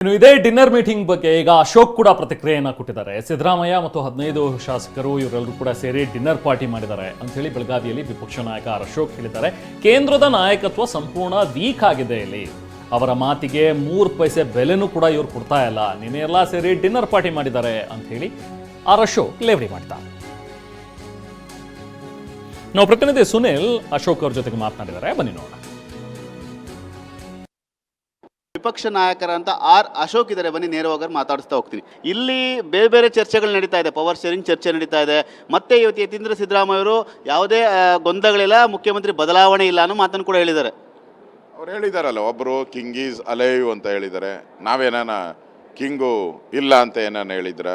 ಇನ್ನು ಇದೇ dinner meeting ಬಗ್ಗೆ ಈಗ ಅಶೋಕ್ ಕೂಡ ಪ್ರತಿಕ್ರಿಯೆಯನ್ನ ಕೊಟ್ಟಿದ್ದಾರೆ. ಸಿದ್ದರಾಮಯ್ಯ ಮತ್ತು 15 ಶಾಸಕರು ಇವರೆಲ್ಲರೂ ಕೂಡ ಸೇರಿ ಡಿನ್ನರ್ ಪಾರ್ಟಿ ಮಾಡಿದ್ದಾರೆ ಅಂತ ಹೇಳಿ ಬೆಳಗಾವಿಯಲ್ಲಿ ವಿಪಕ್ಷ ನಾಯಕ ಅಶೋಕ್ ಹೇಳಿದ್ದಾರೆ. ಕೇಂದ್ರದ ನಾಯಕತ್ವ ಸಂಪೂರ್ಣ ವೀಕ್ ಆಗಿದೆ ಇಲ್ಲಿ. ಅವರ ಮಾತಿಗೆ 3 ಪೈಸೆ ಬೆಲೆನೂ ಕೂಡ ಇವ್ರು ಕೊಡ್ತಾ ಇಲ್ಲ. ನಿನ್ನೆ ಎಲ್ಲ ಸೇರಿ ಡಿನ್ನರ್ ಪಾರ್ಟಿ ಮಾಡಿದ್ದಾರೆ ಅಂತ ಹೇಳಿ ಅಶೋಕ್ ಲೇವಡಿ ಮಾಡ್ತಾರೆ. ನಾವು ಪ್ರತಿನಿಧಿ ಸುನಿಲ್ ಅಶೋಕ್ ಅವ್ರ ಜೊತೆಗೆ ಮಾತನಾಡಿದ್ದಾರೆ, ಬನ್ನಿ ನೋಡೋಣ. ವಿಪಕ್ಷ ನಾಯಕರಂತ ಅಶೋಕ್ ಇದ್ದಾರೆ, ಬನ್ನಿ ನೇರವಾಗಿ ಮಾತಾಡಿಸ್ತಾ ಹೋಗ್ತೀನಿ. ಇಲ್ಲಿ ಬೇರೆ ಬೇರೆ ಚರ್ಚೆಗಳು ನಡೀತಾ ಇದೆ, ಪವರ್ ಶೇರಿಂಗ್ ಚರ್ಚೆ ನಡೀತಾ ಇದೆ. ಮತ್ತೆ ಇವತ್ತು ಯತೀಂದ್ರ ಸಿದ್ದರಾಮಯ್ಯ ಅವರು ಯಾವುದೇ ಗೊಂದಗಳಿಲ್ಲ, ಮುಖ್ಯಮಂತ್ರಿ ಬದಲಾವಣೆ ಇಲ್ಲ ಅನ್ನೋ ಮಾತನ್ನು ಕೂಡ ಹೇಳಿದ್ದಾರೆ. ಅವ್ರು ಹೇಳಿದಾರಲ್ಲ, ಒಬ್ಬರು ಕಿಂಗ್ ಈಸ್ ಅಲೈವ್ ಅಂತ ಹೇಳಿದ್ದಾರೆ. ನಾವೇನಾನ ಕಿಂಗು ಇಲ್ಲ ಅಂತ ಏನಾನ ಹೇಳಿದ್ರ?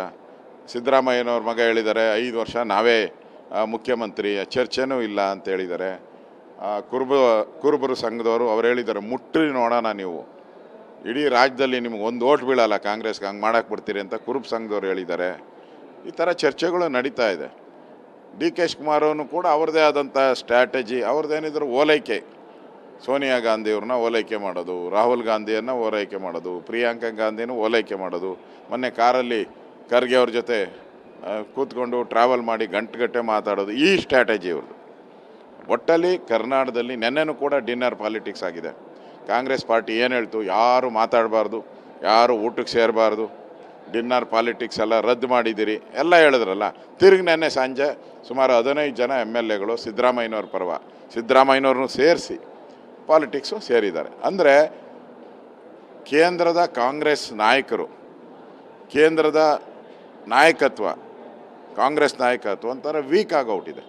ಸಿದ್ದರಾಮಯ್ಯನವ್ರ ಮಗ ಹೇಳಿದ್ದಾರೆ 5 ವರ್ಷ ನಾವೇ ಮುಖ್ಯಮಂತ್ರಿ, ಚರ್ಚೆನೂ ಇಲ್ಲ ಅಂತ ಹೇಳಿದ್ದಾರೆ. ಕುರುಬರು ಸಂಘದವರು ಅವ್ರು ಹೇಳಿದ್ದಾರೆ, ಮುಟ್ಟಿ ನೋಡೋಣ, ನೀವು ಇಡೀ ರಾಜ್ಯದಲ್ಲಿ ನಿಮ್ಗೆ 1 ಓಟ್ ಬೀಳಲ್ಲ ಕಾಂಗ್ರೆಸ್ಗೆ, ಹಂಗೆ ಮಾಡಕ್ಕೆ ಬಿಡ್ತೀರಿ ಅಂತ ಕುರುಬ ಸಂಘದವ್ರು ಹೇಳಿದ್ದಾರೆ. ಈ ಥರ ಚರ್ಚೆಗಳು ನಡೀತಾ ಇದೆ. ಡಿ ಕೆ ಶಿವಕುಮಾರನು ಕೂಡ ಅವ್ರದ್ದೇ ಆದಂಥ ಸ್ಟ್ರಾಟಜಿ, ಅವ್ರದ್ದೇನಿದ್ರು ಓಲೈಕೆ, ಸೋನಿಯಾ ಗಾಂಧಿಯವ್ರನ್ನ ಓಲೈಕೆ ಮಾಡೋದು, ರಾಹುಲ್ ಗಾಂಧಿಯನ್ನು ಓಲೈಕೆ ಮಾಡೋದು, ಪ್ರಿಯಾಂಕಾ ಗಾಂಧಿನೂ ಓಲೈಕೆ ಮಾಡೋದು. ಮೊನ್ನೆ ಕಾರಲ್ಲಿ ಖರ್ಗೆ ಅವ್ರ ಜೊತೆ ಕೂತ್ಕೊಂಡು ಟ್ರಾವೆಲ್ ಮಾಡಿ ಗಂಟೆ ಮಾತಾಡೋದು, ಈ ಸ್ಟ್ರಾಟಜಿ ಇವ್ರದ್ದು. ಒಟ್ಟಲ್ಲಿ ಕರ್ನಾಟಕದಲ್ಲಿ ನೆನ್ನೆನೂ ಕೂಡ ಡಿನ್ನರ್ ಪಾಲಿಟಿಕ್ಸ್ ಆಗಿದೆ. ಕಾಂಗ್ರೆಸ್ ಪಾರ್ಟಿ ಏನು ಹೇಳ್ತು, ಯಾರು ಮಾತಾಡಬಾರ್ದು, ಯಾರು ಊಟಕ್ಕೆ ಸೇರಬಾರ್ದು, ಡಿನ್ನರ್ ಪಾಲಿಟಿಕ್ಸ್ ಎಲ್ಲ ರದ್ದು ಮಾಡಿದ್ದೀರಿ ಎಲ್ಲ ಹೇಳಿದ್ರಲ್ಲ. ತಿರುಗಿ ನೆನ್ನೆ ಸಂಜೆ ಸುಮಾರು 15 ಜನ MLAಗಳು ಸಿದ್ದರಾಮಯ್ಯನವ್ರ ಪರವ, ಸಿದ್ದರಾಮಯ್ಯನವ್ರನ್ನೂ ಸೇರಿಸಿ ಪಾಲಿಟಿಕ್ಸು ಸೇರಿದ್ದಾರೆ. ಅಂದರೆ ಕೇಂದ್ರದ ಕಾಂಗ್ರೆಸ್ ನಾಯಕರು, ಕೇಂದ್ರದ ನಾಯಕತ್ವ, ಕಾಂಗ್ರೆಸ್ ನಾಯಕತ್ವ ಒಂಥರ ವೀಕ್ ಆಗೋಗ್ಬಿಟ್ಟಿದೆ.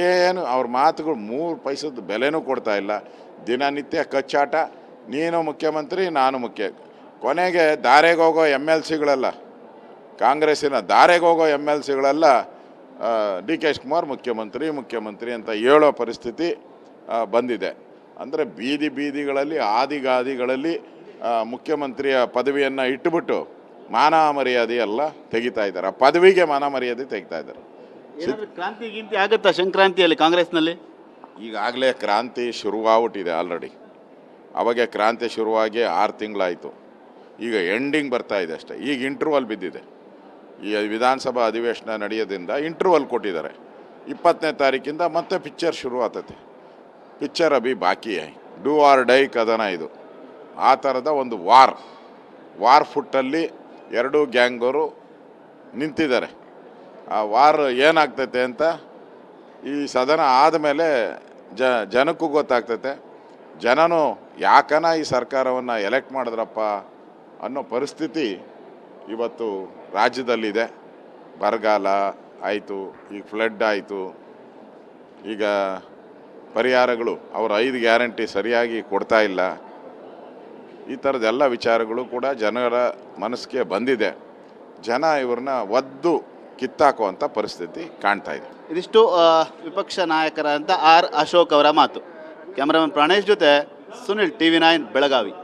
ಏನು ಅವ್ರ ಮಾತುಗಳು 3 ಪೈಸದ ಬೆಲೆನೂ ಕೊಡ್ತಾ ಇಲ್ಲ. ದಿನನಿತ್ಯ ಕಚ್ಚಾಟ, ನೀನು ಮುಖ್ಯಮಂತ್ರಿ ನಾನು ಮುಖ್ಯ. ಕೊನೆಗೆ ದಾರೆಗೆ ಹೋಗೋ MLCಗಳೆಲ್ಲ, ಕಾಂಗ್ರೆಸ್ಸಿನ ದಾರೆಗೆ ಹೋಗೋ MLCಗಳೆಲ್ಲ ಡಿ ಕೆ ಶಿವಕುಮಾರ್ ಮುಖ್ಯಮಂತ್ರಿ ಅಂತ ಹೇಳೋ ಪರಿಸ್ಥಿತಿ ಬಂದಿದೆ. ಅಂದರೆ ಬೀದಿಗಳಲ್ಲಿ ಆದಿಗಾದಿಗಳಲ್ಲಿ ಮುಖ್ಯಮಂತ್ರಿಯ ಪದವಿಯನ್ನು ಇಟ್ಟುಬಿಟ್ಟು ಮಾನ ಮರ್ಯಾದೆ ಎಲ್ಲ ತೆಗಿತಾ ಇದ್ದಾರೆ. ಆ ಪದವಿಗೆ ಮಾನ ಮರ್ಯಾದೆ ತೆಗಿತಾ ಇದ್ದಾರೆ. ಕ್ರಾಂತಿ ಗಿಂತಿ ಆಗುತ್ತಾ ಸಂಕ್ರಾಂತಿಯಲ್ಲಿ ಕಾಂಗ್ರೆಸ್ನಲ್ಲಿ? ಈಗಾಗಲೇ ಕ್ರಾಂತಿ ಶುರುವಾಗ್ಬಿಟ್ಟಿದೆ ಆಲ್ರೆಡಿ. ಅವಾಗೆ ಕ್ರಾಂತಿ ಶುರುವಾಗಿ 6 ತಿಂಗಳಾಯಿತು. ಈಗ ಎಂಡಿಂಗ್ ಬರ್ತಾ ಇದೆ ಅಷ್ಟೇ. ಈಗ ಇಂಟರ್ವಲ್ ಬಿದ್ದಿದೆ. ಈ ವಿಧಾನಸಭಾ ಅಧಿವೇಶನ ನಡೆಯೋದ್ರಿಂದ ಇಂಟರ್ವಲ್ ಕೊಟ್ಟಿದ್ದಾರೆ. 20ನೇ ತಾರೀಕಿಂದ ಮತ್ತೆ ಪಿಕ್ಚರ್ ಶುರು ಆಗ್ತೈತೆ. ಪಿಕ್ಚರ್ ಅಭಿ ಬಾಕಿ ಡೂ ಆರ್ ಡೈ ಕದನ ಇದು. ಆ ಥರದ ಒಂದು ವಾರ್ ಫುಟ್ಟಲ್ಲಿ 2 ಗ್ಯಾಂಗವರು ನಿಂತಿದ್ದಾರೆ. ಆ ವಾರ್ ಏನಾಗ್ತೈತೆ ಅಂತ ಈ ಸದನ ಆದಮೇಲೆ ಜನಕ್ಕೂ ಗೊತ್ತಾಗ್ತೈತೆ. ಜನನೂ ಯಾಕನ ಈ ಸರ್ಕಾರವನ್ನು ಎಲೆಕ್ಟ್ ಮಾಡಿದ್ರಪ್ಪ ಅನ್ನೋ ಪರಿಸ್ಥಿತಿ ಇವತ್ತು ರಾಜ್ಯದಲ್ಲಿದೆ. ಬರಗಾಲ ಆಯಿತು, ಈಗ ಫ್ಲಡ್ ಆಯಿತು, ಈಗ ಪರಿಹಾರಗಳು ಅವರ 5 ಗ್ಯಾರಂಟಿ ಸರಿಯಾಗಿ ಕೊಡ್ತಾ ಇಲ್ಲ. ಈ ಥರದ್ದೆಲ್ಲ ವಿಚಾರಗಳು ಕೂಡ ಜನರ ಮನಸ್ಸಿಗೆ ಬಂದಿದೆ. ಜನ ಇವ್ರನ್ನ ಒದ್ದು ಕಿತ್ತಾಕುವಂಥ ಪರಿಸ್ಥಿತಿ ಕಾಣ್ತಾ ಇದೆ. ಇದಿಷ್ಟು ವಿಪಕ್ಷ ನಾಯಕರಂತ ಅಶೋಕ್ ಅವರ ಮಾತು. ಕ್ಯಾಮರಾಮನ್ ಪ್ರಾಣೇಶ್ ಜೊತೆ ಸುನಿಲ್, TV9 ಬೆಳಗಾವಿ.